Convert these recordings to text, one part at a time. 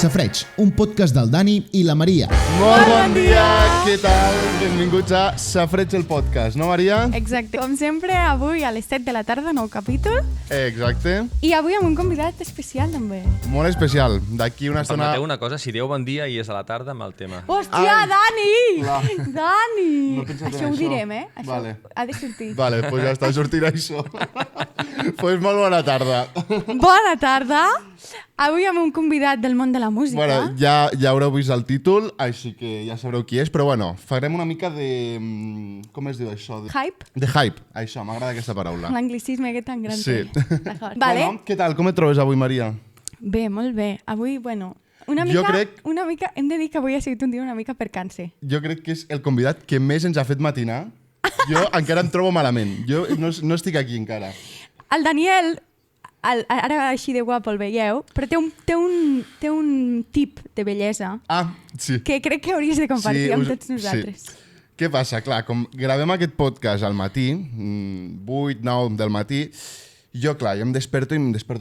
Safareig, un podcast del Dani i la Maria. Molt bon dia, què tal? Benvinguts a Safareig, el podcast, no, Maria? Exacte. Com sempre, avui a les 7 de la tarda, nou capítol. Exacte. I avui amb un convidat especial, també. Molt especial. D'aquí una estona... Permeteu una cosa, si dieu bon dia i és a la tarda, mal tema. Hòstia, Ai. Dani! Clar. Dani! No he pensat en Això ho això. direm, eh? Això Vale. ha de sortir. Vale, pues ja està sortint això. Pues molt bona tarda. Bona tarda! Avui amb un convidat del món de la música. Bueno, ja haureu vist el títol, així que ja sabreu qui és, però bueno, farem una mica de... Com es diu això? Hype? De hype, això, m'agrada aquesta paraula. L'anglicisme aquest tan gran. Sí. D'acord. Vale. Bueno, què tal? Com et trobes avui, Maria? Bé, molt bé. Avui, bueno, una mica, hem de dir que avui ha sigut un dia una mica percanse. Jo crec que és el convidat que més ens ha fet matinar. Jo encara em trobo malament. Jo no estic aquí encara. El Daniel, ara així de guapo el veieu, però té un tip de bellesa Ah, sí. que crec que hauries de compartir amb tots nosaltres. Sí. Què passa? Clar, com gravem aquest podcast al matí, 8, 9 del matí, jo em desperto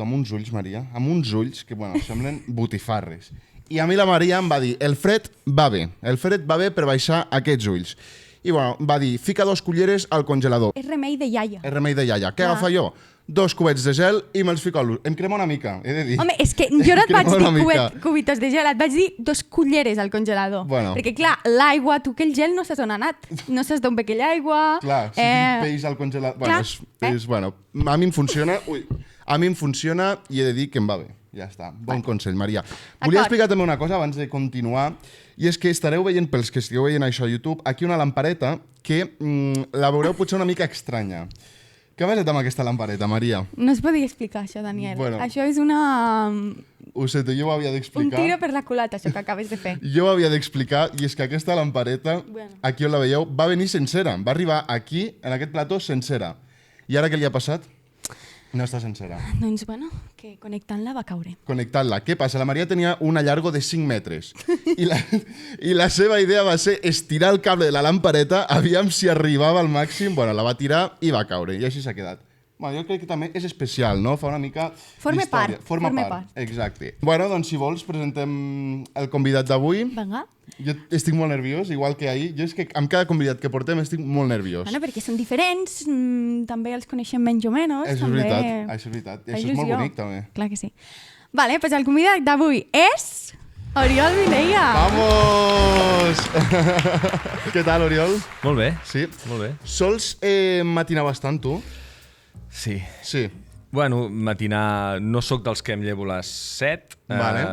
amb uns ulls, Maria, amb uns ulls que, bueno, semblen botifarres. I a mi la Maria em va dir, el fred va bé per baixar aquests ulls. I, bueno, va dir, fica 2 culleres al congelador. És remei de iaia. És remei de iaia. Què agafa jo? 2 cubets de gel i me'ls fico a l'ull. Em crema una mica, he de dir. Home, és que jo no et vaig Crema una dir mica. cubitos de gel, et vaig dir 2 culleres al congelador. Bueno. Perquè, clar, l'aigua, tu que el gel no saps on ha anat. No saps d'on ve aquella aigua. Clar, si peix al congelador... Bueno, clar, bueno, a mi em funciona... Ui, a mi em funciona i he de dir que em va bé. Ja està. Bon consell, Maria. Volia explicar també una cosa abans de continuar, i és que estareu veient, pels que estigueu veient això a YouTube, aquí una lampareta que la veureu potser una mica estranya. Què has fet amb aquesta lampareta, Maria? No es podia explicar, això, Daniel. Bueno. Això és una... Ho sé, jo ho havia un d'explicar. tiro per la culata, això que acabes de fer. Jo ho havia d'explicar, i és que aquesta lampareta, Bueno. aquí on la veieu, va venir sencera. Va arribar aquí, en aquest plató, sencera. I ara què li ha passat? No està sencera. Doncs, bueno, que connectant-la va caure. Connectant-la. Què passa? La Maria tenia un allargo de 5 metres. I la seva idea va ser estirar el cable de la lampareta, aviam si arribava al màxim. Bueno, la va tirar i va caure. I així s'ha quedat. Bueno, jo crec que també és especial, no? Fa una mica Forma d'història. part. Forma part. Exacte. Bueno, doncs si vols presentem el convidat d'avui. Vinga. Jo estic molt nerviós, igual que ahir. Jo és que amb cada convidat que portem estic molt nerviós. Bueno, perquè són diferents, també els coneixem menys o menys. Això és també... veritat, això és veritat. I això és molt bonic, també. Clar que sí. Vale, doncs el convidat d'avui és... Oriol Vilella. Vamos! Què tal, Oriol? Molt bé, Sí? molt bé. Sols matinar bastant, tu? Sí. Sí. Bueno, matinar... No sóc dels que em llevo a les 7. Vale.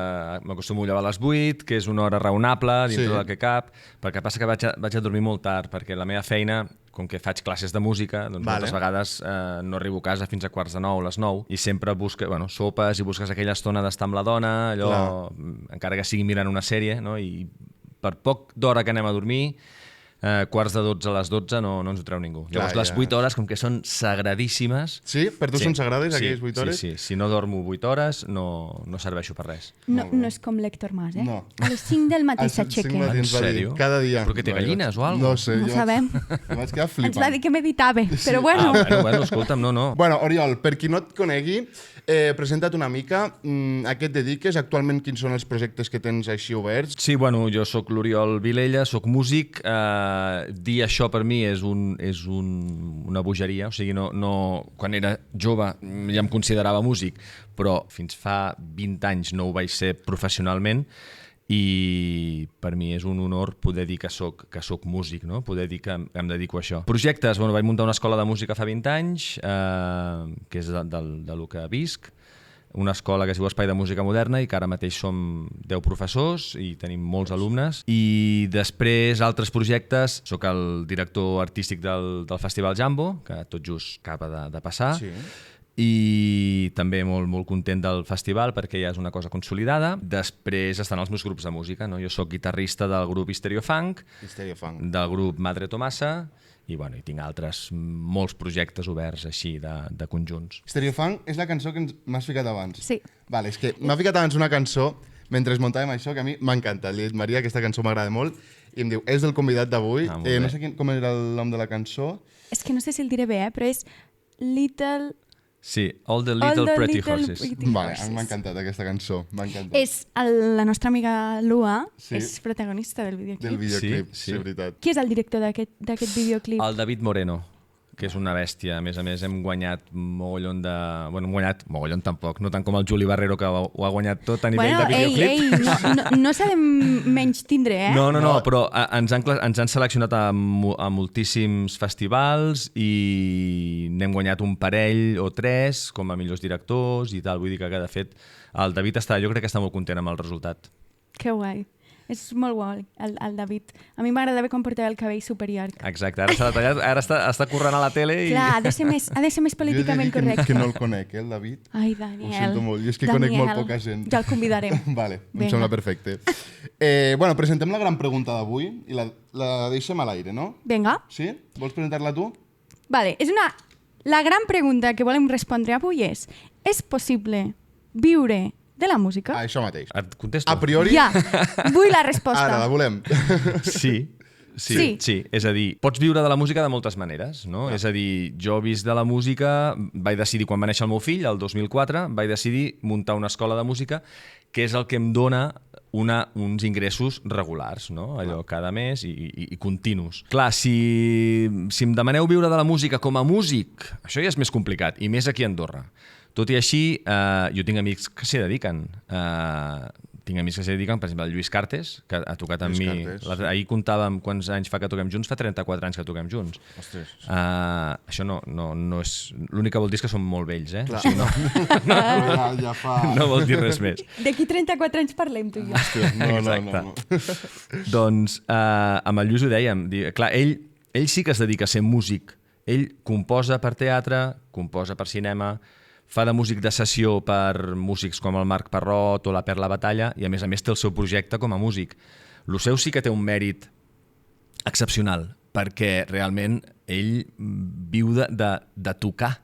M'acostumo a llevar a les 8, que és una hora raonable, dintre Sí. del que cap. Perquè passa que vaig a dormir molt tard, perquè la meva feina, com que faig classes de música, doncs Vale. moltes vegades no arribo a casa fins a 8:45, les 9, i sempre sopes i busques aquella estona d'estar amb la dona, allò, encara que sigui mirant una sèrie, no? I per poc d'hora que anem a dormir, 11:45 a les 12 no ens ho treu ningú. Llavors les 8 hores, com que són sagradíssimes... Sí? Per tu són sagrades, aquelles 8 hores? Sí. Si no dormo 8 hores, no serveixo per res. No és com l'Héctor Mas, eh? No. A les 5 del matí A les 5 s'aixeca. matins En va dir, sèrio? cada dia. Però que té gallines o alguna No cosa? sé. No jo sabem. Vaig quedar flipant. Ens va dir que meditava, però bueno. Bueno, escolta'm, no. Bueno, Oriol, per qui no et conegui, presenta't una mica. A què et dediques? Actualment, quins són els projectes que tens així oberts? Sí, bueno, jo sóc l'Oriol Vilella, sóc músic. Dir això per mi és una bogeria. O sigui, quan era jove ja em considerava músic, però fins fa 20 anys no ho vaig ser professionalment, i per mi és un honor poder dir que soc músic, no? Poder dir que em dedico a això. Projectes, bueno, vaig muntar una escola de música fa 20 anys, que és de lo que visc, una escola que es diu Espai de Música Moderna i que ara mateix som 10 professors i tenim molts alumnes. I després altres projectes, sóc el director artístic del Festival Jambo, que tot just acaba de passar. Sí. I també molt content del festival perquè ja és una cosa consolidada. Després estan els meus grups de música, no? Jo sóc guitarrista del grup Histerio-Funk, del grup Madre Tomasa, i tinc molts projectes oberts així de conjunts. Histerio-Funk és la cançó que m'has ficat abans. Sí. Vale, és que m'ha ficat abans una cançó mentre muntàvem això, que a mi m'encanta. Li he dit, Maria, aquesta cançó m'agrada molt, i em diu, és del convidat d'avui. No sé com era el nom de la cançó. És que no sé si el diré bé, però és Little Sí, All the Little Pretty Horses. Vale, m'ha encantat aquesta cançó. M'ha encantat. És la nostra amiga Lua, Sí. és protagonista del videoclip. Del videoclip, Sí, sí, veritat. Qui és el director d'aquest videoclip? El David Moreno, que és una bèstia. A més, hem guanyat mogollon de... Bueno, hem guanyat mogollon tampoc, no tant com el Juli Barrero, que ho ha guanyat tot a nivell de videoclip. No s'ha de menys tindre, eh? No, però ens han seleccionat a moltíssims festivals i n'hem guanyat un parell o tres com a millors directors i tal. Vull dir que, de fet, el David jo crec que està molt content amb el resultat. Que guai. És molt guai, el David. A mi m'agradava quan portava el cabell superior. Exacte, ara s'ha detallat, ara està corrent a la tele i... Clar, ha de ser més políticament correcte. Que no el conec, el David. Ai, Daniel. Ho sento molt, jo és que conec molt poca gent. Ja el convidarem. Vale, em Vinga. sembla perfecte. Bueno, presentem la gran pregunta d'avui i la deixem a l'aire, no? Vinga. Sí? Vols presentar-la tu? Vale, la gran pregunta que volem respondre avui és possible viure de la música? Això mateix. Et contesto? A priori, Ja, vull la resposta. ara la volem. Sí. És a dir, pots viure de la música de moltes maneres, no? És a dir, jo vist de la música, vaig decidir, quan va néixer el meu fill, el 2004, vaig decidir muntar una escola de música, que és el que em dona uns ingressos regulars, no? Allò cada mes i continus. Clar, si em demaneu viure de la música com a músic, això ja és més complicat, i més aquí a Andorra. Tot i així, jo tinc amics que s'hi dediquen. Per exemple, el Lluís Cartes, que ha tocat amb mi. Ahir comptàvem quants anys fa que toquem junts, fa 34 anys que toquem junts. Ostres. Això no és... L'únic que vol dir és que som molt vells, eh? Clar. O sigui, Ja fa... no vol dir res més. D'aquí 34 anys parlem, tu i jo. Hòstia, no. Doncs amb el Lluís ho dèiem. Clar, ell sí que es dedica a ser músic. Ell composa per teatre, composa per cinema, fa de músic de sessió per músics com el Marc Parrot o la Perla Batalla i a més té el seu projecte com a músic. El seu sí que té un mèrit excepcional perquè realment ell viu de tocar.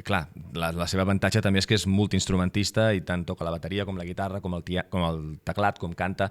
Clar, la seva avantatge també és que és multiinstrumentista i tant toca la bateria com la guitarra, com el teclat, com canta,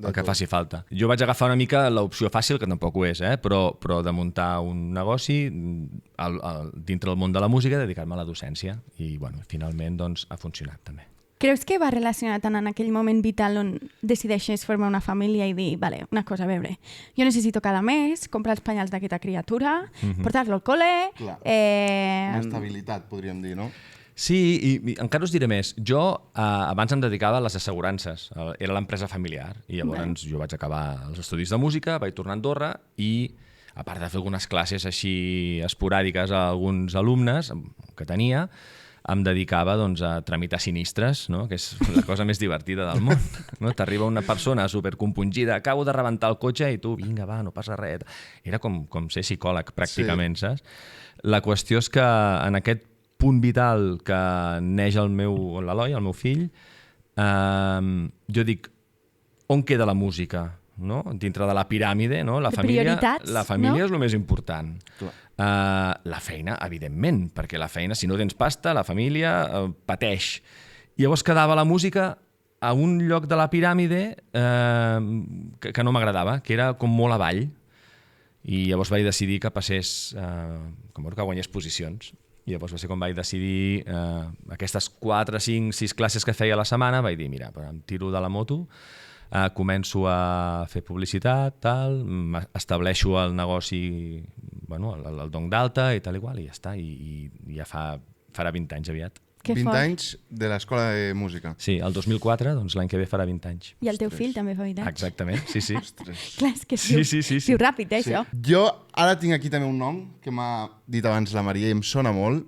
el que faci falta. Jo vaig agafar una mica l'opció fàcil, que tampoc ho és, però de muntar un negoci dintre del món de la música, dedicar-me a la docència i bueno, finalment doncs, ha funcionat també. Creus que va relacionat en aquell moment vital on decideixes formar una família i dir, vale, una cosa, a veure, jo necessito cada mes comprar els penyals d'aquesta criatura, portar-lo al col·le... Una estabilitat, podríem dir, no? Sí, i encara us diré més. Jo abans em dedicava a les assegurances. Era l'empresa familiar. I llavors jo vaig acabar els estudis de música, vaig tornar a Andorra i, a part de fer algunes classes així esporàdiques a alguns alumnes que tenia, em dedicava doncs, a tramitar sinistres, no? Que és la cosa més divertida del món. No? T'arriba una persona supercompungida, acabo de rebentar el cotxe i tu, vinga, va, no passa res. Era com ser psicòleg, pràcticament, saps? La qüestió és que en aquest punt vital que neix l'Eloi, el meu fill, jo dic, on queda la música? No? Dintre de la piràmide, no? La família és el més important. La feina, evidentment, perquè la feina, si no tens pasta, la família pateix. I llavors quedava la música a un lloc de la piràmide que no m'agradava, que era com molt avall. I llavors vaig decidir que passés, que guanyés posicions. I llavors va ser quan vaig decidir aquestes 4, 5, 6 classes que feia a la setmana, vaig dir, mira, em tiro de la moto, començo a fer publicitat, estableixo el negoci, el Dong d'Alta i tal i qual, i ja està, i ja farà 20 anys aviat. 20 anys de l'escola de música. Sí, el 2004, doncs l'any que ve farà 20 anys. I el teu fill també fa 20 anys. Exactament, sí. Clar, és que diu ràpid, això. Jo ara tinc aquí també un nom que m'ha dit abans la Maria i em sona molt.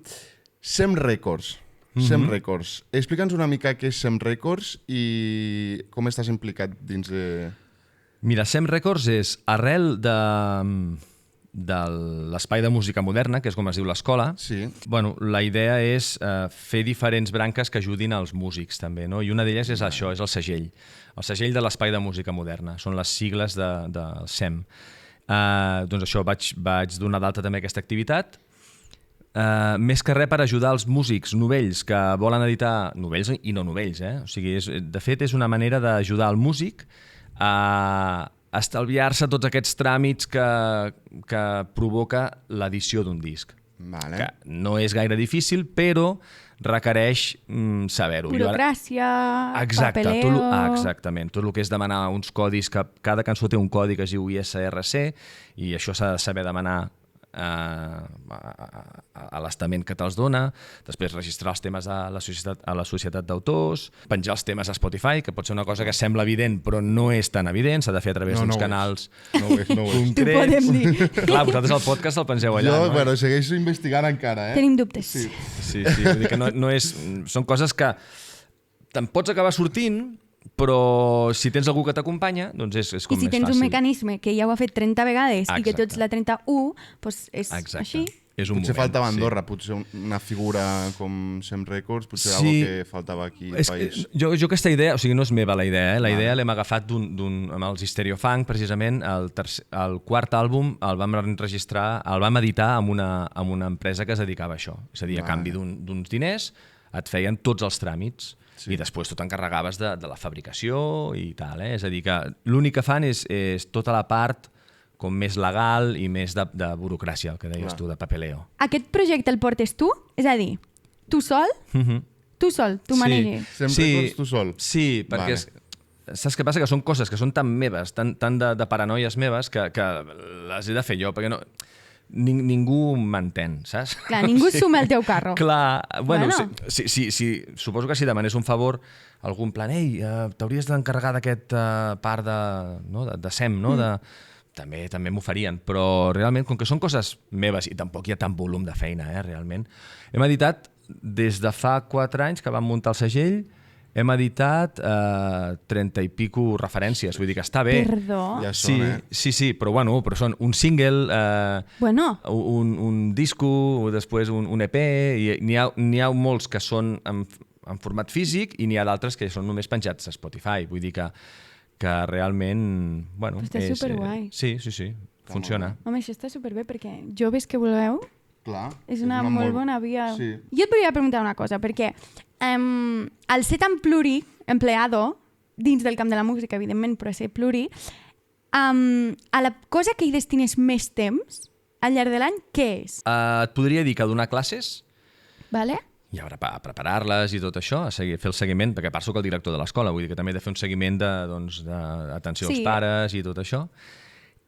Sem Records. Sem Records. Explica'ns una mica què és Sem Records i com estàs implicat dins de... Mira, Sem Records és arrel de l'espai de música moderna, que és com es diu l'escola. Sí. Bueno, la idea és fer diferents branques que ajudin als músics també, no? I una d'elles és això, és el segell. El segell de l'espai de música moderna. Són les sigles del SEM. Doncs això, vaig donar d'alta també aquesta activitat. Més que res per ajudar els músics novells que volen editar, novells i no novells, o sigui, de fet és una manera d'ajudar el músic a estalviar-se tots aquests tràmits que provoca l'edició d'un disc. Vale. que no és gaire difícil, però requereix saber-ho. Burocràcia, Exacte, papeleo... exactament. Tot el que és demanar uns codis, que cada cançó té un codi que es diu ISRC, i això s'ha de saber demanar a l'estament que te'ls dona, després registrar els temes a la societat d'autors, penjar els temes a Spotify, que pot ser una cosa que sembla evident però no és tan evident, s'ha de fer a través d'uns canals concrets. T'ho podem dir. Clar, vosaltres el podcast el pengeu allà, Jo, no? bueno, segueixo investigant encara, Tenim dubtes. Sí. Sí, vull dir que no és... Són coses que te'n pots acabar sortint, però si tens algú que t'acompanya, doncs és com I si més tens fàcil. un mecanisme que ja ho ha fet 30 vegades i que tu ets la 31, doncs és Exacte. així. És un Potser moment, faltava a sí. Andorra, potser una figura com Sem Records, potser Sí. algo que faltava aquí al país. Jo aquesta idea, o sigui, no és meva la idea, la idea l'hem agafat amb els Stereofunk, precisament, el quart àlbum el vam enregistrar, el vam editar amb una empresa que es dedicava a això. És a dir, a canvi d'uns diners et feien tots els tràmits i després tu t'encarregaves de la fabricació i tal. És a dir, que l'únic que fan és tota la part com més legal i més de burocràcia, el que deies tu, de papeleo. Aquest projecte el portes tu? És a dir, tu sol? Tu sol, tu maneges. Sem Records tu sol? Sí, perquè saps què passa? Que són coses que són tan meves, tan de paranoies meves, que les he de fer jo, perquè no... Ningú m'entén, saps? Clar, ningú suma el teu carro. Clar, bueno. Suposo que si demanés un favor a algun plan, ei, t'hauries d'encarregar d'aquest part de SEM, no? També m'ho farien, però realment, com que són coses meves i tampoc hi ha tant volum de feina, realment, hem editat des de fa 4 anys que vam muntar el segell, hem editat 30 i pico referències, vull dir que està bé. Perdó? Ja són, Sí, però són un single, un disco, després un EP, i n'hi ha molts que són en format físic i n'hi ha d'altres que són només penjats a Spotify, vull dir que realment... Bueno, està superguai. Sí, funciona. Home, això està superbé perquè joves que voleu Clar, és una molt bona via. Sí. Jo et volia preguntar una cosa, perquè al ser tan pluriempleado, dins del camp de la música, evidentment, però ser pluri, a la cosa que hi destines més temps al llarg de l'any, què és? Et podria dir que donar classes, Vale? i ara preparar-les i tot això, fer el seguiment, perquè a part soc el director de l'escola, vull dir que també he de fer un seguiment d'atenció als pares i tot això.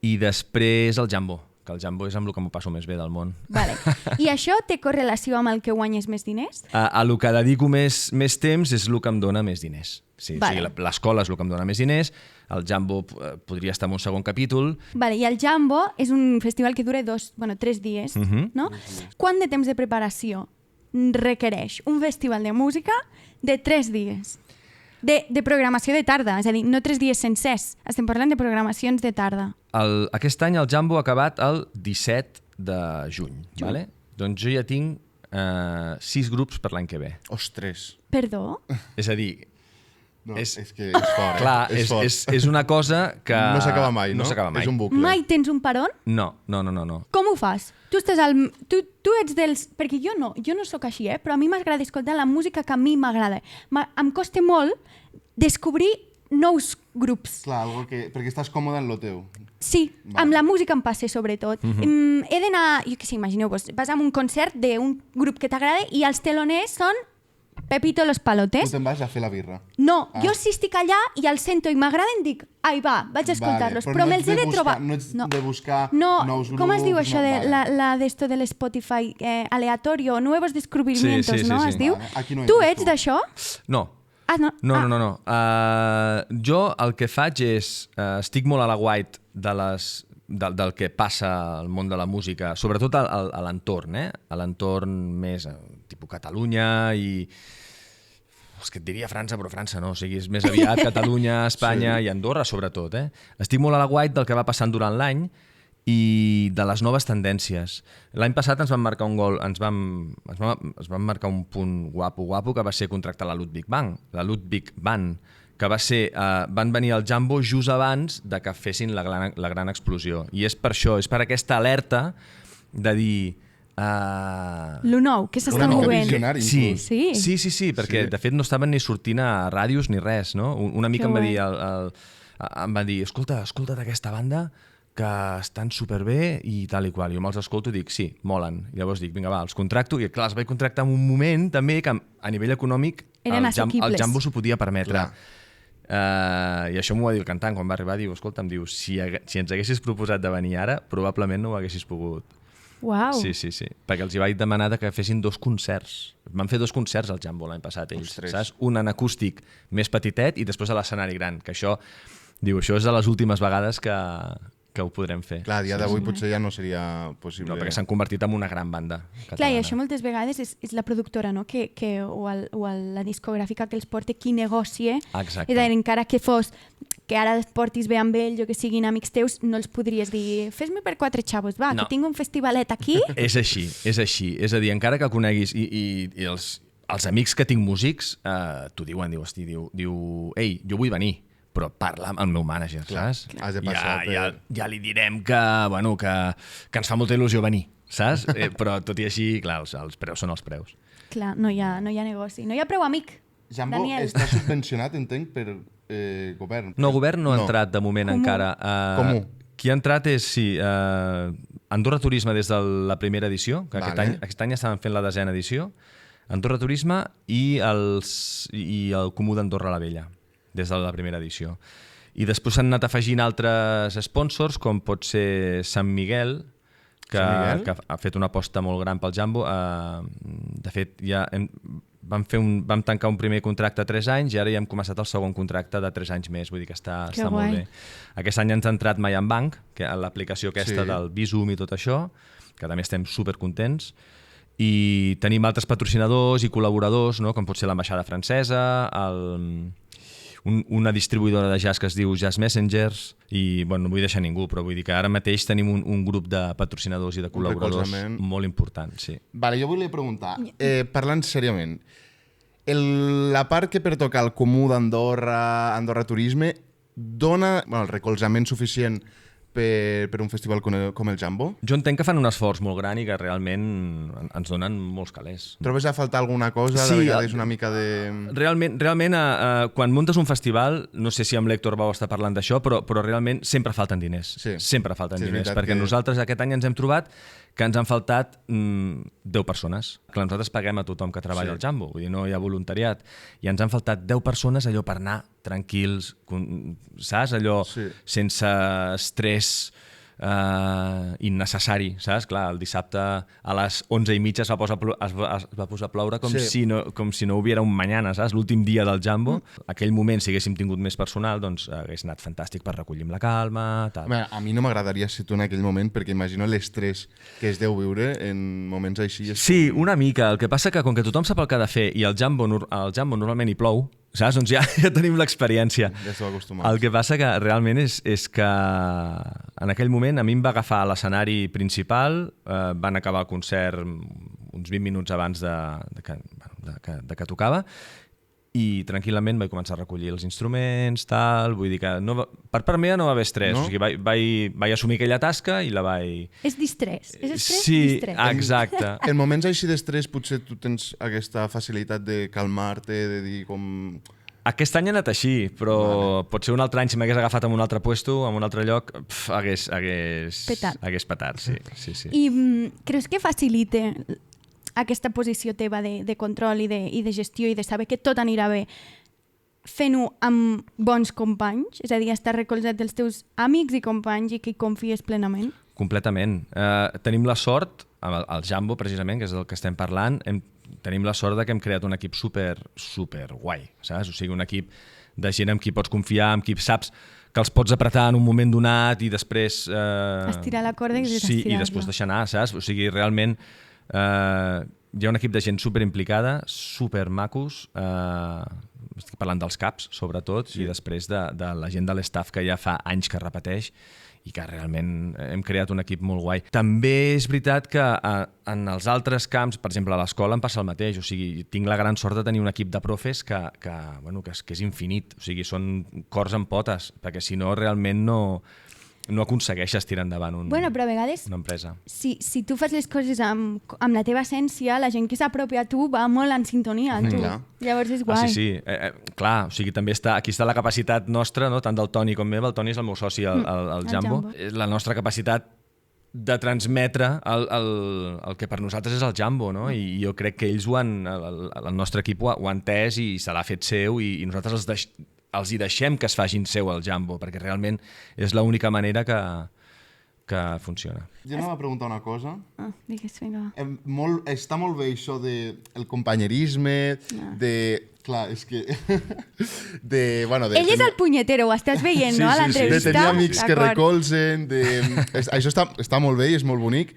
I després el jambo, que el jambo és amb el que m'ho passo més bé del món. Vale. I això té correlació amb el que guanyes més diners? A el que dedico més temps és el que em dona més diners. Sí, Vale. O sigui, l'escola és el que em dona més diners, el jambo podria estar en un segon capítol. Vale, i el Jambo és un festival que dura 3 dies, no? Quant de temps de preparació requereix un festival de música de 3 dies? De programació de tarda, és a dir, no 3 dies sencers. Estem parlant de programacions de tarda. Aquest any el jambo ha acabat el 17 de juny. Vale? Doncs jo ja tinc 6 grups per l'any que ve. Ostres. Perdó? És a dir, No, és que és fort, clar, és fort. és una cosa que... No s'acaba mai, no? No s'acaba mai. És un bucle. Mai tens un peron? No. Com ho fas? Tu estàs tu ets dels... Perquè jo no sóc així, però a mi m'agrada escoltar la música que a mi m'agrada. Em costa molt descobrir nous grups. Clar, perquè estàs còmode en lo teu. Sí, Vale. amb la música em passa, sobretot. He d'anar... Jo què sé, imagineu-vos, vas a un concert d'un grup que t'agrada i els teloners són Pepito Los Tu Palotes. te'n vas a fer la birra. No, jo si estic allà i els sento i m'agraden, dic, ai va, vaig a escoltar-los. Vale, però no me'ls he de trobar... No ets de buscar No, nous grups. com es diu això de vale. d'esto de l'Spotify? Aleatorio, nuevos descubrimientos, Sí, no? sí. Es diu? Vale, aquí no Tu entres, ets tu. d'això? No. Ah, no. No. Jo el que faig és... estic molt a la guait del que passa al món de la música, sobretot a l'entorn, a l'entorn més tipus Catalunya i... És que et diria França, però França no. O sigui, és més aviat Catalunya, Espanya i Andorra, sobretot. Estic molt a la guait del que va passant durant l'any i de les noves tendències. L'any passat ens van marcar un gol, ens van marcar un punt guapo, que va ser contractar la Ludwig Band, que va ser, van venir al Jambo just abans de que fessin la gran explosió. I és per això, és per aquesta alerta de dir... Lo nou, que s'està Una mica movent. visionari, Sí, inclús. sí, perquè de fet no estaven ni sortint a ràdios ni res, no? Una mica Que em va guai. dir, em va dir, escolta't aquesta banda que estan superbé i tal i qual. Jo me'ls escolto i dic, sí, molen. Llavors dic, vinga, va, els contracto. I clar, els vaig contractar en un moment també que a nivell econòmic eren el Jambo s'ho podia permetre. Clar. I això m'ho va dir el cantant quan va arribar. Diu, escolta'm, diu, si ens haguessis proposat de venir ara, probablement no ho haguessis pogut. Uau. Sí, perquè els hi vaig demanar que fessin 2 concerts. Van fer 2 concerts al Jambo l'any passat, ells, saps? Un en acústic més petitet i després a l'escenari gran, que això, diu, això és de les últimes vegades que ho podrem fer. Clar, a dia d'avui potser ja no seria possible. No, perquè s'han convertit en una gran banda catalana. Clar, i això moltes vegades és la productora, no? o la discogràfica que els porta qui negocia. Exacte. És a dir, encara que fos que ara els portis bé amb ells o que siguin amics teus, no els podries dir fes-me per 4 xavos, va, No. que tinc un festivalet aquí. És així. És a dir, encara que coneguis i els amics que tinc músics t'ho diuen, diu, ei, jo vull venir, però parla amb el meu mànager, saps? Has de passar ja li direm que ens fa molta il·lusió venir, saps? Però tot i així, clar, els preus són els preus. Clar, no hi ha negoci. No hi ha preu amic, Jambo Daniel. està subvencionat, entenc, per govern. No, govern no ha entrat de moment Comú. encara. Comú. Qui ha entrat és, sí, Andorra Turisme des de la primera edició, que Vale. aquest any estaven fent la 10a edició, Andorra Turisme i el Comú d'Andorra la Vella, des de la primera edició. I després s'han anat afegint altres sponsors, com pot ser Sant Miguel, que ha fet una aposta molt gran pel Jambo. De fet, ja vam tancar un primer contracte a 3 anys i ara ja hem començat el segon contracte de 3 anys més, vull dir que està molt bé. Aquest any ens ha entrat Mayan Bank, que l'aplicació aquesta del Bizum i tot això, que també estem supercontents, i tenim altres patrocinadors i col·laboradors, no? Com pot ser l'ambaixada francesa, una distribuïdora de jazz que es diu Jazz Messengers, i bueno, no vull deixar ningú, però vull dir que ara mateix tenim un grup de patrocinadors i de col·laboradors molt important. Sí. Vale, jo volia preguntar, parlant seriament, la part que pertoca al Comú d'Andorra, Andorra Turisme, dona el recolzament suficient per un festival com el Jambo? Jo entenc que fan un esforç molt gran i que realment ens donen molts calés. Trobes a faltar alguna cosa? Sí, de vegades una mica de... Realment quan muntes un festival, no sé si amb l'Héctor vau estar parlant d'això, però realment sempre falten diners. Sí. Sempre falten diners, perquè que... nosaltres aquest any ens hem trobat que ens han faltat 10 persones. Clar, nosaltres paguem a tothom que treballa al Jambo, vull dir, no hi ha voluntariat. I ens han faltat 10 persones allò per anar tranquils, saps? Allò sense estrès innecessari, saps? Clar, el dissabte a les 11:30 es va posar a ploure com si no hubiera un mañana, saps? L'últim dia del Jambo. Aquell moment, si haguéssim tingut més personal, doncs hagués anat fantàstic per recollir amb la calma, tal. A mi no m'agradaria ser tu en aquell moment, perquè imagino l'estrès que es deu viure en moments així. Sí, una mica. El que passa que com que tothom sap el que ha de fer i al Jambo normalment hi plou, saps? Doncs ja tenim l'experiència. Ja esteu acostumats. El que passa que realment és que en aquell moment a mi em va agafar l'escenari principal, van acabar el concert uns 20 minuts abans de que tocava, i tranquil·lament vaig començar a recollir els instruments, tal, vull dir que per part meva no va haver estrès, o sigui, vaig assumir aquella tasca i la vaig... És distrès, és estrès, sí, distrès. Exacte. En moments així d'estrès potser tu tens aquesta facilitat de calmar-te, de dir com... Aquest any ha anat així, però potser un altre any si m'hagués agafat en un altre puesto, en un altre lloc, hagués petat, sí. I creus que facilita aquesta posició teva de control i de gestió i de saber que tot anirà bé fent-ho amb bons companys? És a dir, estar recolzat dels teus amics i companys i que hi confies plenament? Completament. Tenim la sort, amb el Jambo precisament, que és del que estem parlant, tenim la sort de que hem creat un equip super guai, saps? O sigui, un equip de gent amb qui pots confiar, amb qui saps que els pots apretar en un moment donat i després... Estirar la corda i sí, i després deixar anar, saps? O sigui, realment hi ha un equip de gent super implicada, super macos, estic parlant dels caps, sobretot, i després de la gent de l'estaf que ja fa anys que repeteix i que realment hem creat un equip molt guai. També és veritat que en els altres camps, per exemple, a l'escola em passa el mateix, o sigui, tinc la gran sort de tenir un equip de profes que és infinit, o sigui, són cors en potes, perquè si no realment no no aconsegueixes tirar endavant Bueno, però a vegades, una empresa. si tu fas les coses amb la teva essència, la gent que s'apropia a tu va molt en sintonia amb tu. Clar. Llavors és guai. Ah, sí. Clar, o sigui, també aquí està la capacitat nostra, no? Tant del Toni com meva. El Toni és el meu soci, el Jambo. La nostra capacitat de transmetre el que per nosaltres és el Jambo, no? I jo crec que ells el nostre equip ho ha entès i se l'ha fet seu i nosaltres els hi deixem que es facin seu el Jambo, perquè realment és l'única manera que funciona. Jo anava a preguntar una cosa. Digues, vinga. Està molt bé això del companyerisme, Clar, és que... Ell és el punyetero, ho estàs veient, no? A l'entrevista. De tenir amics que recolzen, això està molt bé i és molt bonic,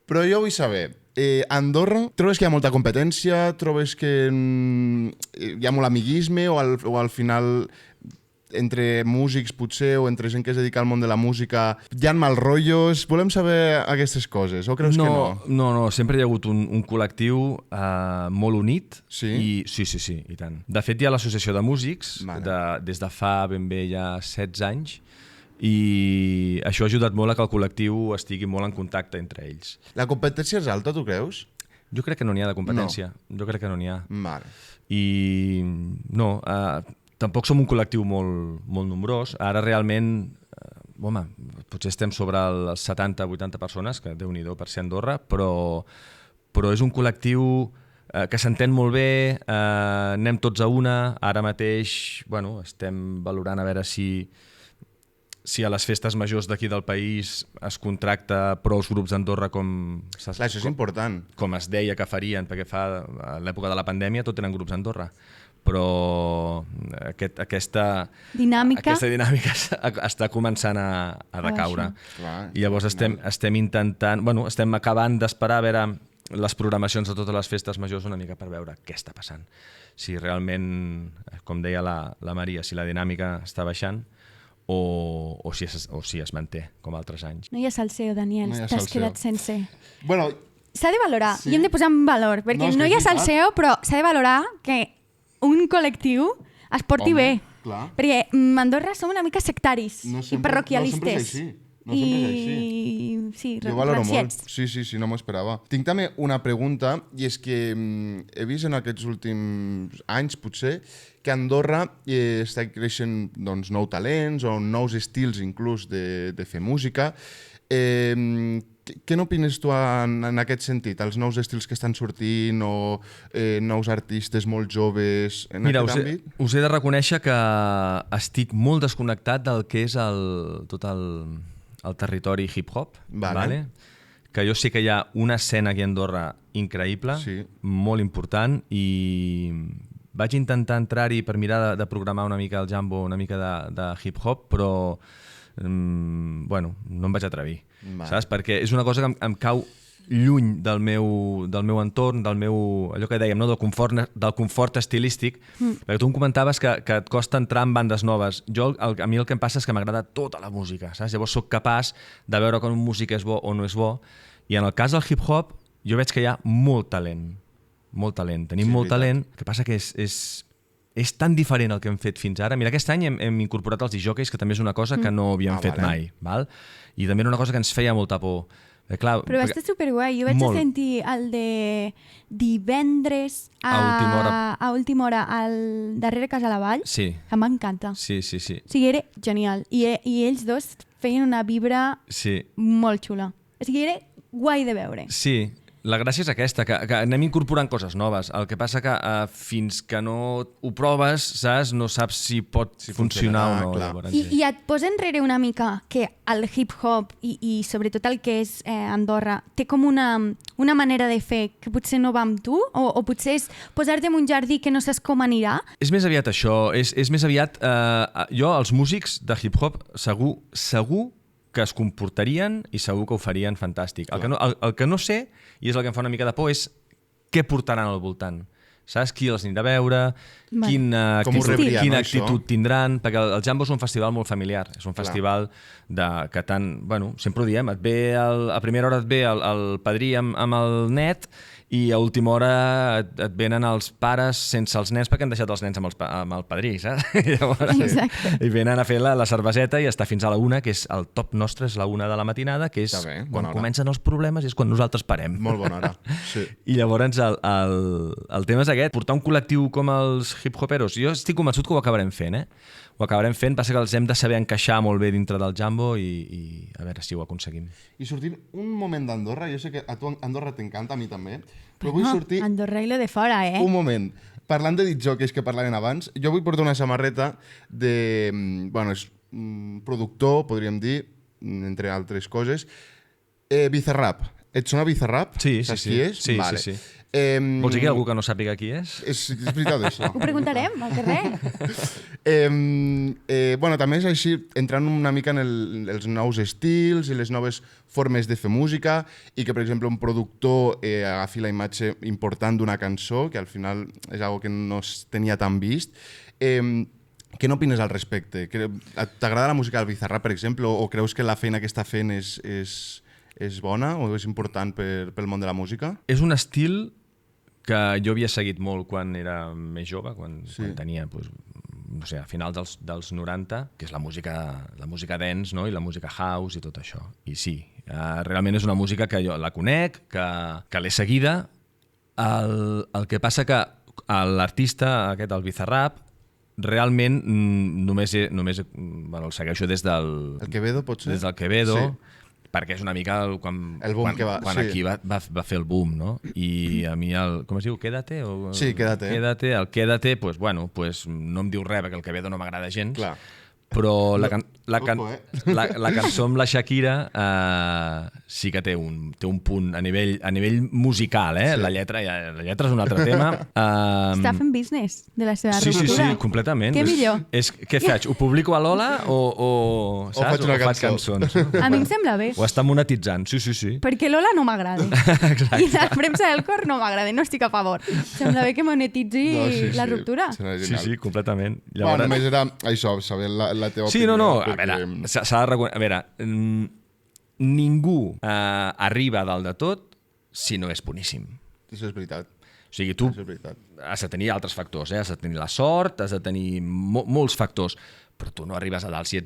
però jo vull saber, a Andorra trobes que hi ha molta competència, trobes que hi ha molt amiguisme o al final entre músics potser o entre gent que es dedica al món de la música hi ha mal rotllos? Volem saber aquestes coses, o creus que no? No, sempre hi ha hagut un col·lectiu molt unit. Sí? Sí, i tant. De fet, hi ha l'associació de músics des de fa ben bé ja 16 anys i això ha ajudat molt a que el col·lectiu estigui molt en contacte entre ells. La competència és alta, tu creus? Jo crec que no n'hi ha de competència. No. Jo crec que no n'hi ha. Vale. I no, tampoc som un col·lectiu molt nombrós. Ara realment, potser estem sobre les 70-80 persones, que Déu-n'hi-do per ser Andorra, però és un col·lectiu que s'entén molt bé, anem tots a una. Ara mateix estem valorant a veure si a les festes majors d'aquí del país es contracta prou grups d'Andorra com... Clar, això és important. Com es deia que farien, perquè a l'època de la pandèmia tot eren grups d'Andorra. Però aquesta dinàmica està començant a decaure. I llavors estem intentant... estem acabant d'esperar a veure les programacions de totes les festes majors una mica per veure què està passant. Si realment, com deia la Maria, si la dinàmica està baixant o si es manté, com altres anys. No hi ha salseo, Daniel, t'has quedat sense. S'ha de valorar, i hem de posar en valor, perquè no hi ha salseo, però s'ha de valorar que un col·lectiu es porti bé. Clar. Perquè a Andorra som una mica sectaris i parroquialistes. No sempre és així. Sí, jo valoro molt. Sí, no m'ho esperava. Tinc també una pregunta, i és que he vist en aquests últims anys, potser, que a Andorra està creixent nous talents o nous estils inclús de fer música. Què n'opines tu en aquest sentit? Els nous estils que estan sortint o nous artistes molt joves en aquest àmbit? Mira, us he de reconèixer que estic molt desconnectat del que és tot el territori hip-hop, que jo sé que hi ha una escena aquí a Andorra increïble, molt important, i vaig intentar entrar-hi per mirar de programar una mica el Jambo, una mica de hip-hop, però no em vaig atrevir, saps? Perquè és una cosa que em cau lluny del meu entorn, allò que dèiem, no? del confort estilístic, perquè tu em comentaves que et costa entrar en bandes noves. A mi el que em passa és que m'agrada tota la música, saps? Llavors sóc capaç de veure quan un músic és bo o no és bo, i en el cas del hip-hop jo veig que hi ha molt talent, tenim molt talent, el que passa que és tan diferent el que hem fet fins ara. Mira, aquest any hem incorporat els disjòqueis, que també és una cosa que no havíem fet mai, i també era una cosa que ens feia molta por. Clar, però va estar superguai. Jo vaig sentir el de divendres a última hora al darrere Casa la Vall, que m'encanta. Sí. O sigui, era genial. I ells dos feien una vibra molt xula. O sigui, era guai de veure. Sí, la gràcia és aquesta, que anem incorporant coses noves. El que passa que fins que no ho proves, saps, no saps si pot funcionar o no. I et posa enrere una mica que el hip-hop i sobretot el que és Andorra té com una manera de fer que potser no va amb tu, o potser és posar-te en un jardí que no saps com anirà? És més aviat això, és més aviat... Jo, els músics de hip-hop, segur que es comportarien i segur que ho farien fantàstic. El que no sé, i és el que em fa una mica de por, és què portaran al voltant. Saps? Qui els anirà a veure, quina actitud tindran, perquè el Jambo és un festival molt familiar, és un festival que tant, sempre ho diem, a primera hora et ve el padrí amb el net i a última hora et venen els pares sense els nens perquè han deixat els nens amb el padrí, saps? Exacte. I venen a fer la cerveseta i està fins a la 1, que és el top nostre, és la 1 de la matinada, que és Està bé, quan bona hora. comencen els problemes i és quan nosaltres parem. Molt bona hora. Sí. I llavors el tema és aquest, portar un col·lectiu com els hip-hoperos, jo estic convençut que ho acabarem fent, Ho acabarem fent, passa que els hem de saber encaixar molt bé dintre del Jambo i a veure si ho aconseguim. I sortint un moment d'Andorra, jo sé que a tu Andorra t'encanta, a mi també, però vull sortir Andorra i lo de fora, un moment. Parlant de disjockeys que parlaven abans, jo vull portar una samarreta de... Bueno, és productor, podríem dir, entre altres coses. Bizarrap. Et sona Bizarrap? Sí, Saps sí, qui sí. és? Sí, vale. sí, sí. Vols dir que hi ha algú que no sàpiga qui és? És veritat, això. Ho preguntarem al carrer. Bueno, també és així, entrant una mica en els nous estils i les noves formes de fer música i que, per exemple, un productor agafi la imatge important d'una cançó, que al final és algo que no es tenia tan vist. Què n'opines al respecte? T'agrada la música del Bizarrap, per exemple, o creus que la feina que està fent és bona o és important pel món de la música? És un estil que jo havia seguit molt quan era més jove, quan tenia, doncs, no sé, a finals dels 90, que és la música dance, no? I la música house i tot això. I sí, realment és una música que jo la conec, que l'he seguida. El que passa que l'artista aquest, el Bizarrap, realment només bueno, el segueixo des del... El Quevedo, potser? Des del Quevedo, Sí. perquè és una mica quan sí. aquí va fer el boom, no? I a mi com es diu? Quédate? Sí, Quédate. El Quédate, pues, bueno, pues, no em diu res, perquè el Quevedo no m'agrada gens. Clar. Però la cançó amb la Shakira sí que té un punt a nivell musical, Sí. La lletra és un altre tema. Està fent business de la seva Sí, ruptura. sí, completament. Què millor? Què faig? Ho publico a Lola o faig una faig cançó? cançons? A mi em sembla bé. Ho està monetitzant, sí. Perquè Lola no m'agrada. I la premsa del cor no m'agrada, no estic a favor. Sembla bé que monetitzi la ruptura. Sí, completament. Bueno, només era això, saber la teva Sí, opinió. no, a perquè... veure, s'ha de reconèixer... A veure, ningú arriba a dalt de tot si no és boníssim. Això és veritat. O sigui, tu Això és veritat. has de tenir altres factors, has de tenir la sort, has de tenir molts factors, però tu no arribes a dalt si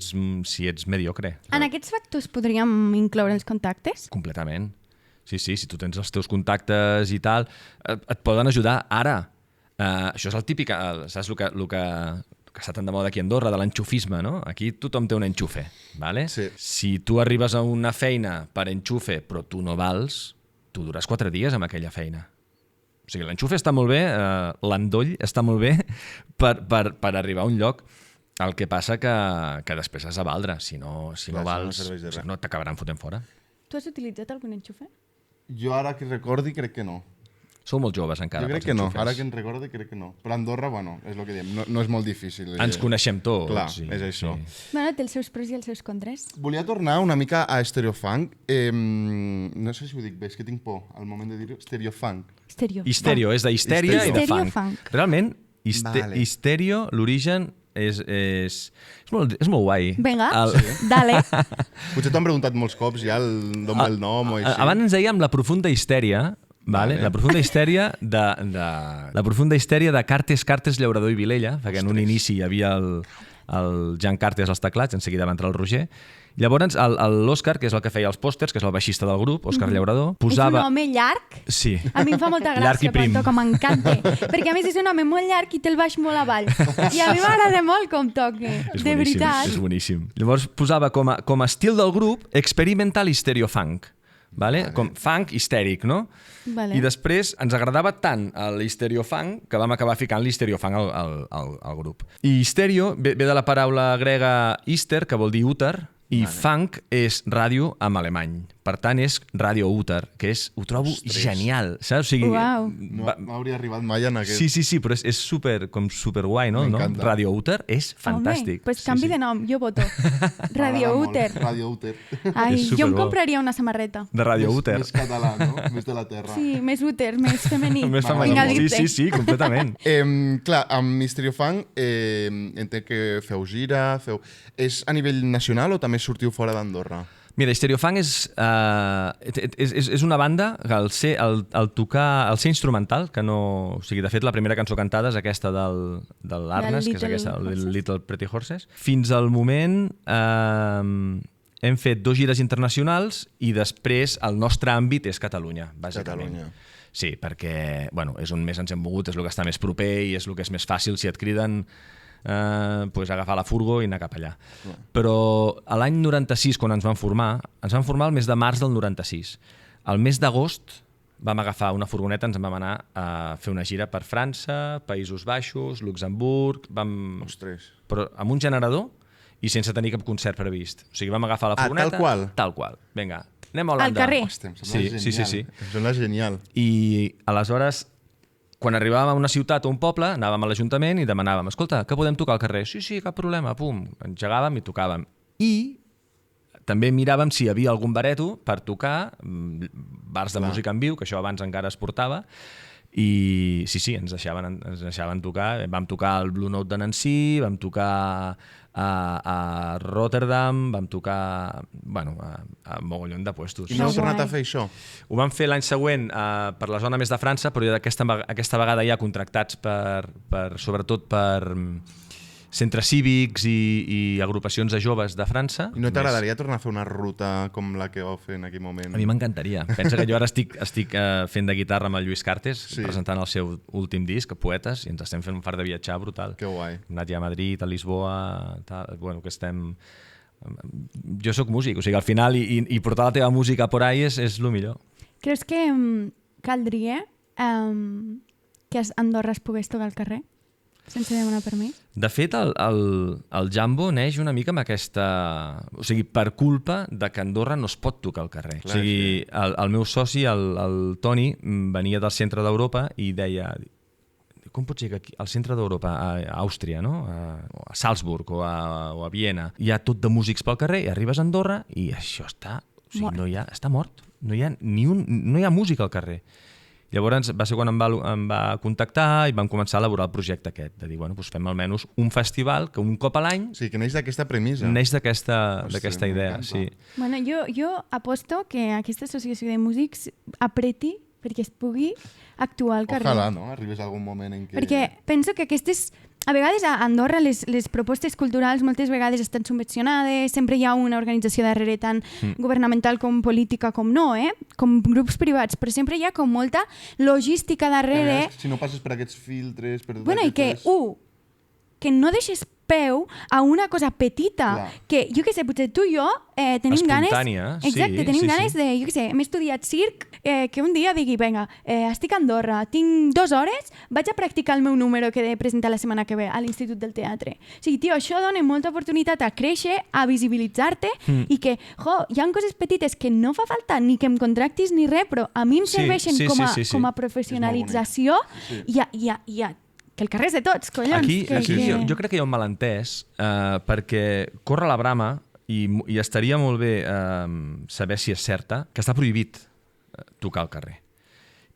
ets mediocre. En aquests factors podríem incloure els contactes? Completament. Sí, si tu tens els teus contactes i tal, et poden ajudar ara. Això és el típic, saps el que està tan de moda aquí a Andorra, de l'enxufisme, no? Aquí tothom té un enxufe, ¿vale? Sí. Si tu arribes a una feina per enxufe, però tu no vals, tu dures 4 dies amb aquella feina. O sigui, l'enxufe està molt bé, l'endoll està molt bé per arribar a un lloc. El que passa que després has de valdre. Si no vals, serveix de res. no t'acabaran fotent fora. Tu has utilitzat algun enxufe? Jo ara que recordi crec que no. Sou molt joves encara. Jo crec pels que no, enxufes. ara que en recorde crec que no. Però Andorra, bueno, és el que diem, no és molt difícil. Ens coneixem tots. Clar, és això. Sí. Bueno, té els seus pros i els seus contres. Volia tornar una mica a Stereofunk. No sé si ho dic bé, és que tinc por al moment de dir-ho. Stereofunk. Histèrio, és d'histèria i de Histèrio funk. funk. Realment, Vale. histèrio, l'origen és molt guai. Vinga, dale. Potser t'ho han preguntat molts cops ja el nom o així. Abans ens dèiem la profunda histèria, vale? La profunda histèria de Cartes, Llaurador i Vilella, perquè en un inici hi havia el Jan Cartes als teclats, en seguida va entrar el Roger. Llavors, l'Òscar, que és el que feia els pòsters, que és el baixista del grup, Òscar Llaurador, posava... És un home llarg? Sí. A mi em fa molta Llarg i gràcia prim. quan toca, m'encanta. Perquè a més és un home molt llarg i té el baix molt avall. I a mi m'agrada molt com toca, És de boníssim, veritat. És boníssim. Llavors posava com a estil del grup Experimental Hysterio-Funk. Vale? Com funk histèric, no? Vale. I després ens agradava tant l'histeriofunk que vam acabar ficant l'histeriofunk al grup. I histerio ve de la paraula grega hister, que vol dir úter, i funk és ràdio en alemany. Per tant, és radio úter, que ho trobo genial, saps? O sigui, Uau. No m'hauria arribat mai en aquest... Sí, però és super guai, no? M'encanta. Radio úter és fantàstic. Home, pues canvi de nom, jo voto. Radio Úter. Radio Úter. Ai, És jo em superbo. compraria una samarreta. De Radio úter. Més català, no? Més de la terra. Sí, més úter, més femení. Més femení. Vinga, femení. dit-te. Sí, completament. Clar, amb Mysteriofunk entenc que feu gira, És a nivell nacional o també sortiu fora d'Andorra? Mira, Stereofunk és una banda que al ser instrumental, que no... O sigui, de fet, la primera cançó cantada és aquesta de l'Arnes, que és aquesta, el Little Pretty Horses. Fins al moment hem fet 2 gires internacionals i després el nostre àmbit és Catalunya, bàsicament. Catalunya. Sí, perquè és on més ens hem mogut, és el que està més proper i és el que és més fàcil. Si et criden... agafar la furgo i anar cap allà. Però l'any 96, quan ens van formar el mes de març del 96. Al mes d'agost vam agafar una furgoneta, ens en vam anar a fer una gira per França, Països Baixos, Luxemburg... Però amb un generador i sense tenir cap concert previst. O sigui, vam agafar la furgoneta... Tal qual? Tal qual. Vinga, anem a Holanda. Al carrer? Sí. Em sembla genial. I aleshores... Quan arribàvem a una ciutat o un poble, anàvem a l'Ajuntament i demanàvem, escolta, que podem tocar al carrer? Sí, cap problema, pum, engegàvem i tocàvem. I també miràvem si hi havia algun bareto per tocar, bars de música en viu, que això abans encara es portava, i sí, ens deixaven tocar. Vam tocar el Blue Note de Nancy, vam tocar a Rotterdam, vam tocar a mogollon de puestos. I no heu tornat a fer això? Ho vam fer l'any següent per la zona més de França, però aquesta vegada ja contractats sobretot per centres cívics i agrupacions de joves de França. I no t'agradaria tornar a fer una ruta com la que vau fer en aquell moment? A mi m'encantaria. Pensa que jo ara estic fent de guitarra amb el Lluís Cartes, presentant el seu últim disc, Poetes, i ens estem fent un fart de viatjar brutal. Que guai. Hem anat ja a Madrid, a Lisboa, que estem... Jo sóc músic, o sigui, al final, i portar la teva música por ahí és el millor. Creus que caldria que a Andorra es pogués tocar al carrer? Sense demanar permís? De fet, el Jambo neix una mica amb aquesta... O sigui, per culpa de que a Andorra no es pot tocar al carrer. Clar, o sigui, el meu soci, el Toni, venia del centre d'Europa i deia... Com pot ser que aquí, al centre d'Europa, a Àustria, no? A Salzburg o a Viena, hi ha tot de músics pel carrer i arribes a Andorra i això està... O sigui, està mort. No hi ha música al carrer. Llavors va ser quan em va contactar i vam començar a elaborar el projecte aquest, de dir, fem almenys un festival que un cop a l'any... Sí, que neix d'aquesta premissa. Neix d'aquesta idea, sí. Jo aposto que aquesta associació de músics apreti perquè es pugui actuar al carrer. Ojalà, no? Arribés algun moment en què... Perquè penso que aquestes... A vegades a Andorra les propostes culturals moltes vegades estan subvencionades, sempre hi ha una organització darrere tant governamental com política com no, com grups privats, però sempre hi ha com molta logística darrere. Si no passes per aquests filtres... I que no deixes peu a una cosa petita. Clar. Que, jo què sé, potser tu i jo tenim ganes... Espontània, exacte, tenim ganes de, jo què sé, hem estudiat circ, que un dia digui, vinga, estic a Andorra, tinc 2 hores, vaig a practicar el meu número que he de presentar la setmana que ve a l'Institut del Teatre. O sigui, tio, això dona molta oportunitat a créixer, a visibilitzar-te i que, hi ha coses petites que no fa falta ni que em contractis ni res, però a mi em serveixen com a professionalització i a que el carrer és de tots, collons. Aquí jo crec que hi ha un malentès perquè corre la brama i estaria molt bé saber si és certa que està prohibit tocar al carrer.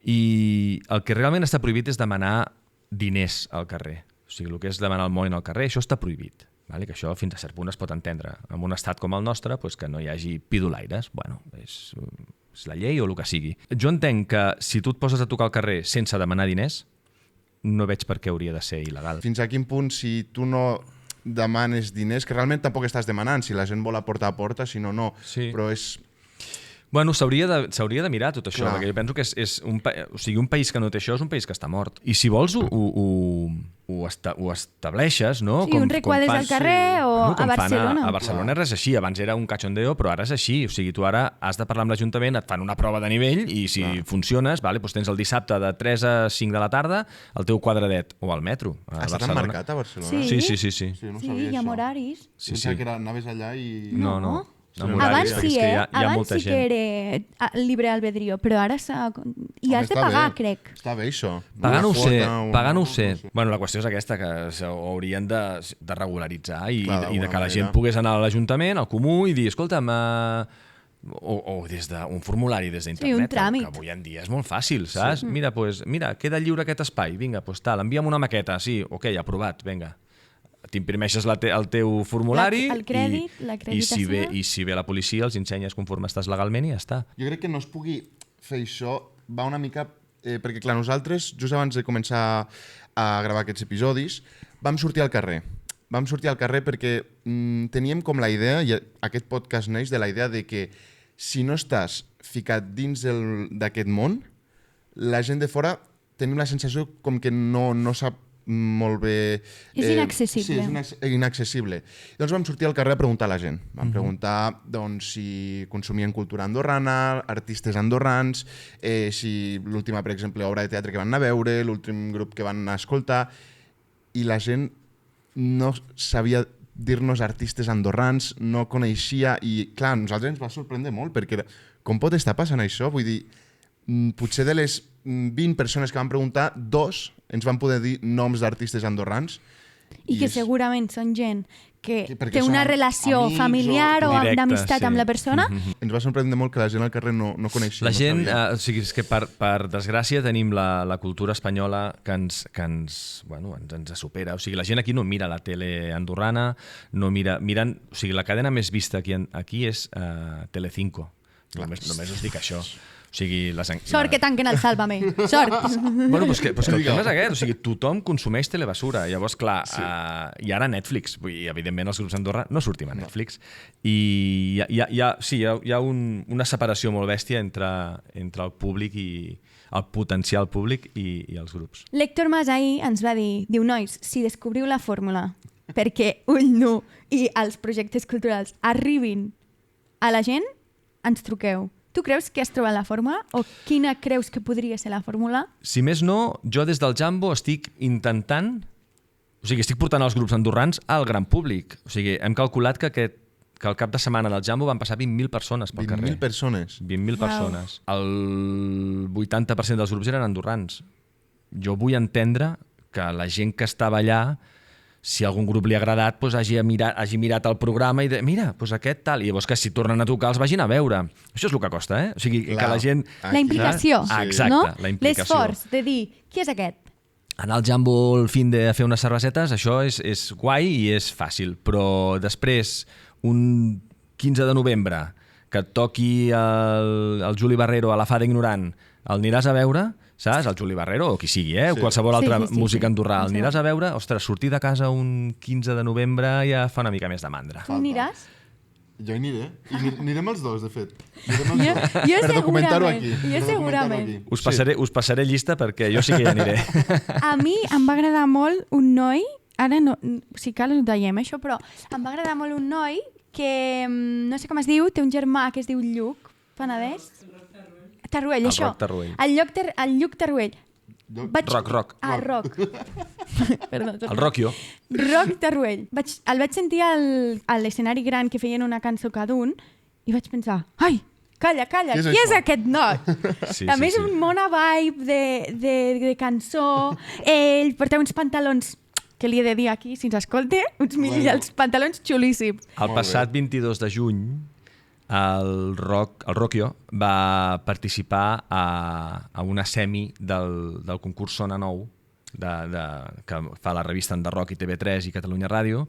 I el que realment està prohibit és demanar diners al carrer. O sigui, el que és demanar el moll al carrer, això està prohibit. Vale? Que això fins a cert punt es pot entendre. En un estat com el nostre, que no hi hagi pidolaires, és la llei o el que sigui. Jo entenc que si tu et poses a tocar al carrer sense demanar diners, no veig per què hauria de ser il·legal. Fins a quin punt, si tu no demanes diners, que realment tampoc estàs demanant, si la gent vol a porta, si no, no. Sí. Però és... S'hauria de mirar tot això, perquè jo penso que és un país que no té això és un país que està mort. I si vols ho estableixes, no? Sí, un requadres al carrer o a Barcelona. A Barcelona és així, abans era un cachondeo, però ara és així. O sigui, tu ara has de parlar amb l'Ajuntament, et fan una prova de nivell i si funciones, doncs tens el dissabte de 3 a 5 de la tarda el teu quadradet, o al metro. Està tan marcat a Barcelona? Sí, i amb horaris. Pensava que anaves allà i... No. Abans sí que era libre albedrío, però ara i has de pagar, crec. Està bé, això. Pagar no ho sé. La qüestió és aquesta, que s'haurien de regularitzar i de que la gent pogués anar a l'Ajuntament, al Comú, i dir, escolta'm, o des d'un formulari des d'internet, un tràmit. Que avui en dia és molt fàcil, saps? Mira, queda lliure aquest espai, vinga, tal, envia'm una maqueta, sí, ok, aprovat, vinga. t'imprimeixes el teu formulari El crèdit, l'acreditació. i si ve la policia els ensenyes conforme estàs legalment i ja està. Jo crec que no es pugui fer això va una mica... perquè, clar, nosaltres, just abans de començar a gravar aquests episodis, vam sortir al carrer. Vam sortir al carrer perquè teníem com la idea, i aquest podcast neix de la idea de que si no estàs ficat dins d'aquest món, la gent de fora tenim la sensació com que no sap molt bé... És inaccessible. Sí, és inaccessible. Doncs vam sortir al carrer a preguntar a la gent. Vam preguntar doncs, si consumien cultura andorrana, artistes andorrans, si l'última, per exemple, obra de teatre que van anar a veure, l'últim grup que van anar a escoltar, i la gent no sabia dir-nos artistes andorrans, no coneixia, i clar, a nosaltres ens va sorprendre molt, perquè com pot estar passant això? Vull dir, potser de les 20 persones que van preguntar, 2 ens van poder dir noms d'artistes andorrans. I que segurament són gent que perquè té una són relació amics familiar o directe, d'amistat sí. amb la persona. Ens va sorprendre molt que la gent al carrer no coneixia. La gent, sabia. o sigui, és que per desgràcia tenim la cultura espanyola que ens supera. O sigui, la gent aquí no mira la tele andorrana, miren... O sigui, la cadena més vista aquí és Telecinco. Només us dic això. O sigui, Sort que tanquen el Sálvame. Sort. Bueno, pues que el tema és aquest. O sigui, tothom consumeix telebasura. Llavors, clar, i ara Netflix. Vull dir, evidentment, els grups d'Andorra no sortim a Netflix. I hi ha una separació molt bèstia entre el públic i el potencial públic i els grups. L'Héctor Mas ahir ens va dir, diu, nois, si descobriu la fórmula perquè Ull Nu i els projectes culturals arribin a la gent, ens truqueu. Tu creus que has trobat la fórmula? O quina creus que podria ser la fórmula? Si més no, jo des del Jambo estic intentant... O sigui, estic portant els grups andorrans al gran públic. O sigui, hem calculat que al cap de setmana del Jambo van passar 20.000 persones pel carrer. 20.000 persones? 20.000 persones. El 80% dels grups eren andorrans. Jo vull entendre que la gent que estava allà, si algun grup li ha agradat, doncs hagi mirat el programa i de, mira, doncs aquest tal, i llavors que si tornen a tocar els vagin a veure. Això és el que costa, eh? O sigui, que la gent... La implicació, exacte, no? la implicació. L'esforç de dir, qui és aquest? Anar al Jambo el fin de fer unes cervesetes, això és guai i és fàcil, però després, un 15 de novembre, que et toqui el Juli Barrero a la Fada Ignorant, el aniràs a veure, saps? El Juli Barrero o qui sigui, o qualsevol altra música andorrà. El aniràs a veure, ostres, sortir de casa un 15 de novembre ja fa una mica més de mandra. Tu aniràs? Jo hi aniré. I anirem els dos, de fet. Jo per documentar-ho aquí. Jo segurament. Us passaré llista perquè jo sí que hi aniré. A mi em va agradar molt un noi, ara no, si cal ho tallem això, però em va agradar molt un noi que no sé com es diu, té un germà que es diu Lluc, Penedès. Teruel, això. Roc Teruel. El Lluc Teruel. Roc. Ah, Roc. Perdó. El Roquio. Roc Teruel. El vaig sentir a l'escenari gran que feien una cançó cada un i vaig pensar, ai, calla, qui és aquest noi? A més, un mona vibe de cançó. Ell porta uns pantalons, que li he de dir aquí, si ens escolta, els pantalons xulíssims. El passat 22 de juny, el Roquio va participar a una semi del concurs Sona Nou que fa la revista Enderroc i TV3 i Catalunya Ràdio,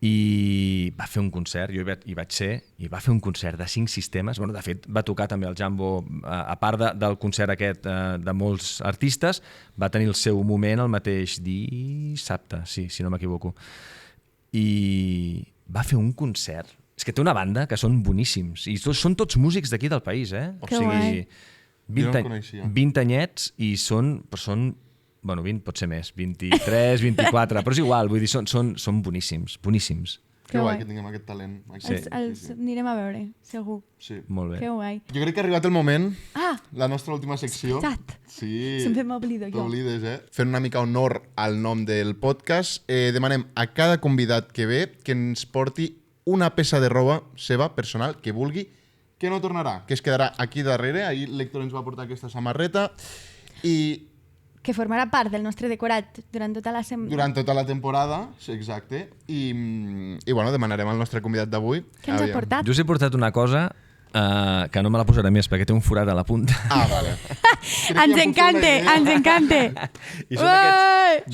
i va fer un concert, jo hi vaig ser, i va fer un concert de 5 sistemes. Bueno, de fet, va tocar també el Jambo, a part del concert aquest de molts artistes, va tenir el seu moment el mateix dissabte, sí, si no m'equivoco. I va fer un concert. És que té una banda que són boníssims. I són tots músics d'aquí del país, eh? O sigui, 20 anyets i són... Bueno, 20 pot ser més, 23, 24, però és igual, vull dir, són boníssims, boníssims. Que guai que tinguem aquest talent. Els anirem a veure, segur. Sí. Molt bé. Que guai. Jo crec que ha arribat el moment, la nostra última secció. Exacte. Sí. Sempre m'oblido jo. T'oblides, Fent una mica honor al nom del podcast, demanem a cada convidat que ve que ens porti una peça de roba seva, personal, que vulgui, que no tornarà, que es quedarà aquí darrere. Ahir l'Héctor ens va portar aquesta samarreta i... Que formarà part del nostre decorat durant tota la temporada, exacte. I bueno, demanarem al nostre convidat d'avui. Què ens ha portat? Jo us he portat una cosa que no me la posaré més perquè té un forat a la punta. Ah, vale. Ens encanta, ens encanta. I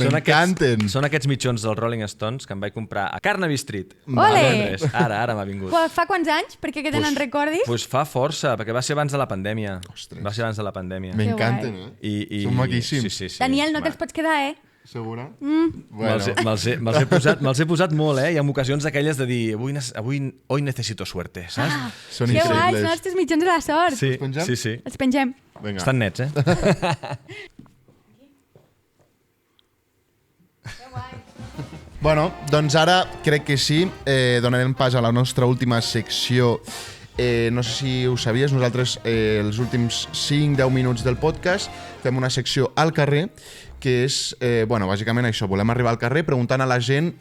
M'encanten. són aquests mitjons dels Rolling Stones que em vaig comprar a Carnaby Street. Ole! Ara m'ha vingut. Fa quants anys? Perquè que tenen recordis? Pues fa força, perquè va ser abans de la pandèmia. Ostres. Va ser abans de la pandèmia. M'encanten, eh? Són maquíssims. Sí. Daniel, no te'ls pots quedar, Segura? Me'ls he posat molt, eh? I en ocasions d'aquelles de dir hoy necesito suerte, saps? Són Que guai, increïbles. són els teus mitjons de la sort. Sí, Els pengem? sí. Els pengem. Vinga. Estan nets, eh? Bueno, doncs ara crec que sí. Donarem pas a la nostra última secció. No sé si ho sabies, nosaltres els últims 5-10 minuts del podcast fem una secció al carrer que és, bàsicament això, volem arribar al carrer preguntant a la gent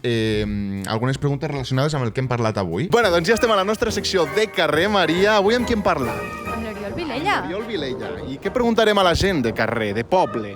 algunes preguntes relacionades amb el que hem parlat avui. Bueno, doncs ja estem a la nostra secció de carrer, Maria. Avui amb qui hem parlat? Amb l'Oriol Vilella. Oriol Vilella. I què preguntarem a la gent de carrer, de poble?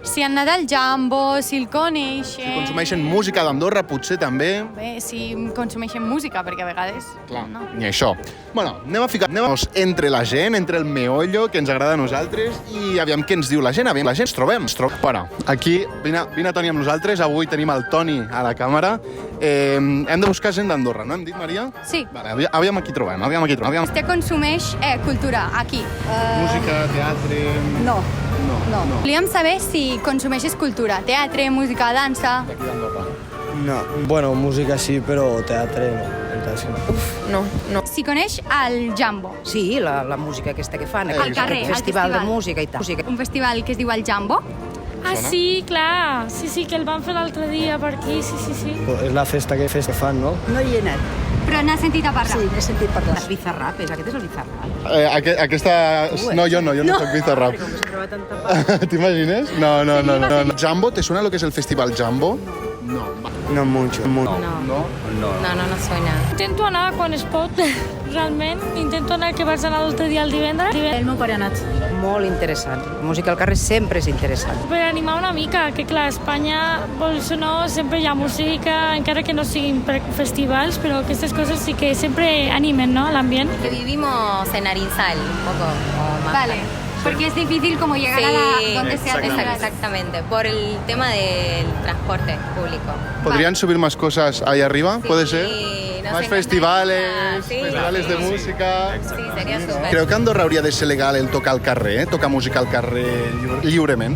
Si han anat al Jambo, si el coneixen... Si consumeixen música d'Andorra, potser també. Bé, si consumeixen música, perquè a vegades... Clar, no. ni això. Bueno, anem a ficar-nos entre la gent, entre el meollo que ens agrada a nosaltres i aviam què ens diu la gent, aviam la gent, ens trobem. Bueno, aquí, vine Toni amb nosaltres, avui tenim el Toni a la càmera. Hem de buscar gent d'Andorra, no hem dit, Maria? Sí. Vale, aviam aquí trobem, aviam. Vostè consumeix cultura aquí. Música, teatre... No. No. Volíem saber si consumeixes cultura, teatre, música, dansa... D'aquí d'Andorra. No, bueno, música sí, però teatre no. Veritat, sí, no. No. Si coneix el Jambo, Sí, la música aquesta que fan. al carrer, al festival de música i tal. un festival que es diu el Jambo. Ah, sí, clar. Sí, que el van fer l'altre dia per aquí, sí. És la festa que fan, no? No hi he anat. Però n'has sentit a parlar. Sí, n'he sentit parlar. El Bizarrap, aquest és el Bizarrap. Aquesta... No, jo no soc Bizarrap. Com que s'ha trobat tan tapat. T'imagines? No. Jambo, ¿te suena lo que es el festival Jambo? No mucho. No suena. Intento anar quan es pot, realment. Intento anar, que vaig anar l'altre dia el divendres. El meu pare ha anat. Molt interessant. La música al carrer sempre és interessant. Per animar una mica, que clar, a Espanya, vols o no, sempre hi ha música, encara que no siguin festivals, però aquestes coses sí que sempre animen, ¿no?, l'ambient. Que vivimos en Arinsal, un poco. Vale. Porque es difícil como llegar a donde sea. Exactamente, por el tema del transporte público. ¿Podrían subir más cosas ahí arriba? Sí, ¿Puede ser? nos Más encantaría. festivales, Sí, festivales de sí. música. Sí, sería súper. Creo que a Andorra hauria de ser legal el tocar al carrer, tocar música al carrer lliurement.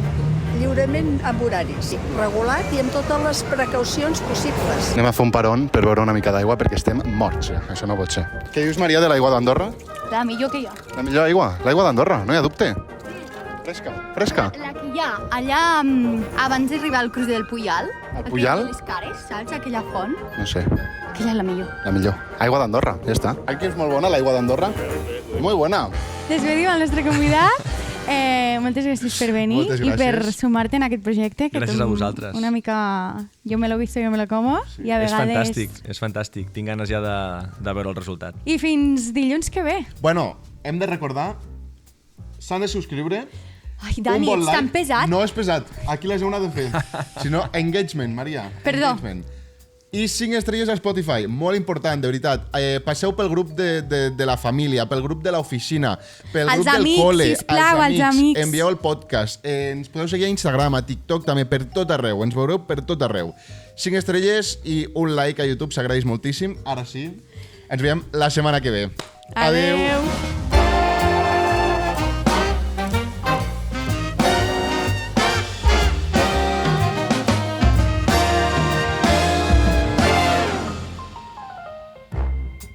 Lliurement amb horaris, regulat i amb totes les precaucions possibles. Anem a fer un peron per beure una mica d'aigua perquè estem morts, Això no pot ser. Què dius, Maria, de l'aigua d'Andorra? La millor que jo. La millor aigua? L'aigua d'Andorra, no hi ha dubte. Fresca. La que hi ha allà abans d'arribar al cruç del Puyal. Al Puyal? Les cares, saps? Aquella font. No sé, Aquella és la millor. la millor. Aigua d'Andorra, ja està. Aquí és molt bona l'aigua d'Andorra. Molt bona. Despedim el nostre convidat. Moltes gràcies per venir Moltes i per gràcies. sumar-te en aquest projecte. Que Gràcies a vosaltres. Una mica... Jo me l'ho vist, jo me lo como. Sí. I a vegades... És fantàstic. Tinc ganes ja de veure el resultat. I fins dilluns que ve. Bueno, hem de recordar, s'han de subscriure. Ai, Dani, un bon ets tan like. pesat. No és pesat, aquí la gent ho ha de fer. Sinó engagement, Maria. Perdó. Engagement. I 5 estrelles a Spotify, molt important, de veritat. Passeu pel grup de la família, pel grup de l'oficina, pel Els grup del amics, col·le, sisplau, els amics. Envieu el podcast, ens podeu seguir a Instagram, a TikTok també, per tot arreu, ens veureu per tot arreu. 5 estrelles i un like a YouTube, s'agraeix moltíssim. Ara sí, ens veiem la setmana que ve. Adeu.